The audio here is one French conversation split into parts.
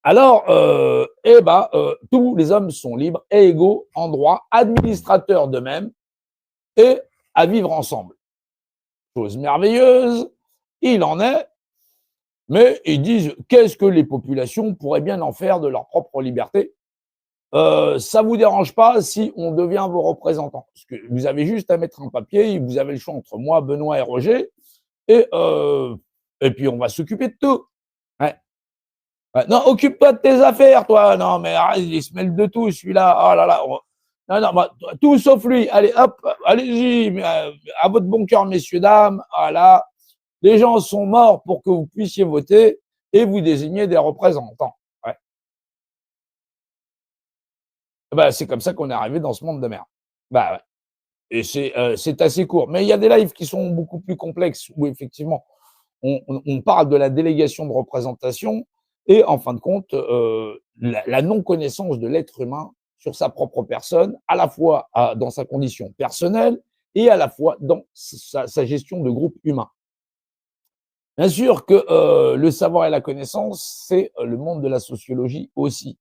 Alors, tous les hommes sont libres et égaux en droit, administrateurs d'eux-mêmes et à vivre ensemble. Chose merveilleuse, il en est, mais ils disent qu'est-ce que les populations pourraient bien en faire de leur propre liberté. Ça vous dérange pas si on devient vos représentants? Parce que vous avez juste à mettre un papier, vous avez le choix entre moi, Benoît et Roger, et, euh, et puis on va s'occuper de tout. Ouais. Ouais, non, occupe-toi de tes affaires, toi. Non, mais arrête, il se mêle de tout, celui-là. Oh là là. Non, non, bah, tout sauf lui. Allez, hop, allez-y, à votre bon cœur, messieurs, dames. Voilà. Les gens sont morts pour que vous puissiez voter et vous désigner des représentants. Ouais. Bah, c'est comme ça qu'on est arrivé dans ce monde de merde. Bah, ouais. Et c'est assez court. Mais il y a des lives qui sont beaucoup plus complexes où effectivement, on parle de la délégation de représentation et en fin de compte, la non-connaissance de l'être humain sur sa propre personne, à la fois dans sa condition personnelle et à la fois dans sa gestion de groupe humain. Bien sûr que le savoir et la connaissance, c'est le monde de la sociologie aussi.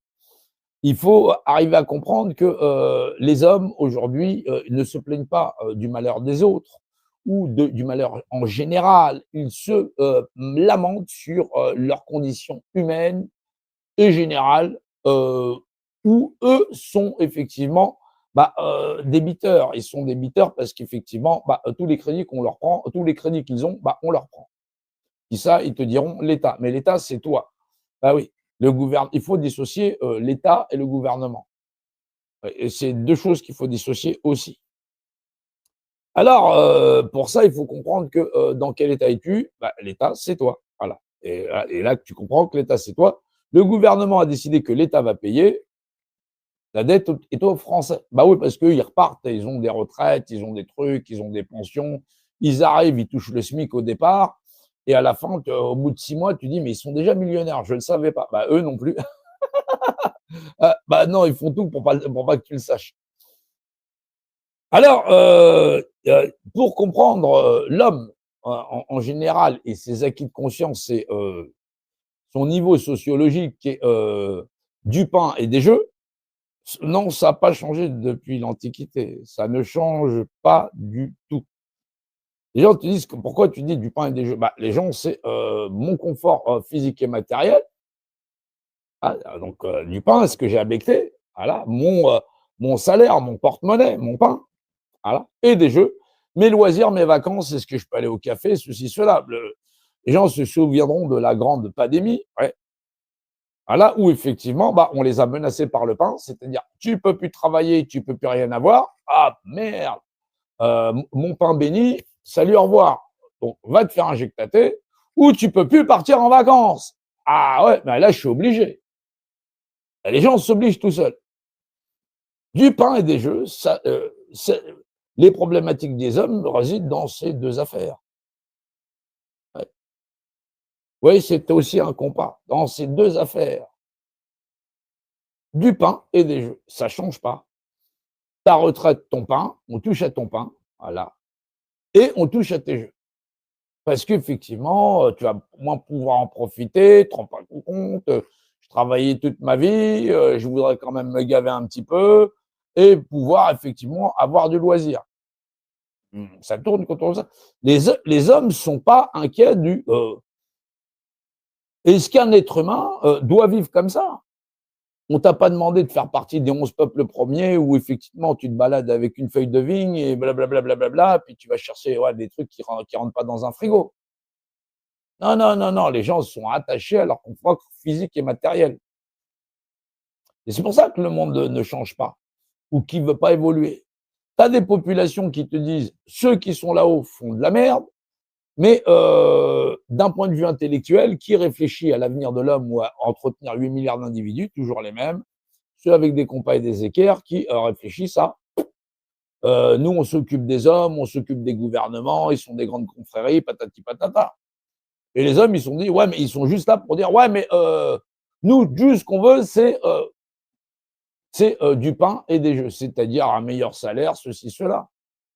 Il faut arriver à comprendre que les hommes aujourd'hui ne se plaignent pas du malheur des autres ou du malheur en général. Ils se lamentent sur leurs conditions humaines et générales où eux sont effectivement débiteurs. Ils sont débiteurs parce qu'effectivement, tous les crédits qu'on leur prend, tous les crédits qu'ils ont, on leur prend. Et ça, ils te diront l'État. Mais l'État, c'est toi. Bah oui, il faut dissocier l'État et le gouvernement. Et c'est deux choses qu'il faut dissocier aussi. Alors, pour ça, il faut comprendre que dans quel État es-tu? L'État, c'est toi. Voilà. Et là, tu comprends que l'État, c'est toi. Le gouvernement a décidé que l'État va payer. La dette est aux Français. Bah oui, parce qu'ils repartent, ils ont des retraites, ils ont des trucs, ils ont des pensions. Ils arrivent, ils touchent le SMIC au départ. Et à la fin, au bout de 6 mois, tu dis, mais ils sont déjà millionnaires. Je ne le savais pas. Bah, eux non plus. Non, ils font tout pour pas que tu le saches. Alors, pour comprendre l'homme en général et ses acquis de conscience et son niveau sociologique qui est du pain et des jeux, non, ça n'a pas changé depuis l'Antiquité. Ça ne change pas du tout. Les gens te disent pourquoi tu dis du pain et des jeux. Les gens, c'est mon confort physique et matériel. Donc, du pain, ce que j'ai à becquer. Voilà, mon salaire, mon porte-monnaie, mon pain. Voilà, et des jeux. Mes loisirs, mes vacances, est-ce que je peux aller au café, ceci, cela. Les gens se souviendront de la grande pandémie, ouais. Voilà, où effectivement, on les a menacés par le pain, c'est-à-dire tu peux plus travailler, tu peux plus rien avoir. Ah merde, mon pain béni, salut, au revoir. Donc va te faire injecter, ou tu peux plus partir en vacances. Ah ouais, là je suis obligé. Les gens s'obligent tout seuls. Du pain et des jeux, les problématiques des hommes résident dans ces deux affaires. Ouais. Oui, c'est aussi un compas dans ces deux affaires. Du pain et des jeux, ça ne change pas. Ta retraite, ton pain, on touche à ton pain, voilà, et on touche à tes jeux. Parce qu'effectivement, tu vas moins pouvoir en profiter, tu te rends pas compte, je travaillais toute ma vie, je voudrais quand même me gaver un petit peu et pouvoir effectivement avoir du loisir. Ça tourne contre ça. Les hommes ne sont pas inquiets du est-ce qu'un être humain doit vivre comme ça? On t'a pas demandé de faire partie des 11 peuples premiers où effectivement tu te balades avec une feuille de vigne et blablabla, blablabla, puis tu vas chercher des trucs qui rentrent pas dans un frigo. Non, non, non, non, les gens sont attachés à leur confort physique et matériel. Et c'est pour ça que le monde ne change pas ou qui veut pas évoluer. Tu as des populations qui te disent ceux qui sont là-haut font de la merde, mais d'un point de vue intellectuel, qui réfléchit à l'avenir de l'homme ou à entretenir 8 milliards d'individus, toujours les mêmes, ceux avec des compas et des équerres qui réfléchissent à nous, on s'occupe des hommes, on s'occupe des gouvernements, ils sont des grandes confréries, patati patata. Et les hommes, ils se sont dit, ouais, mais ils sont juste là pour dire, ouais, mais nous, juste ce qu'on veut, c'est du pain et des jeux, c'est-à-dire un meilleur salaire, ceci, cela.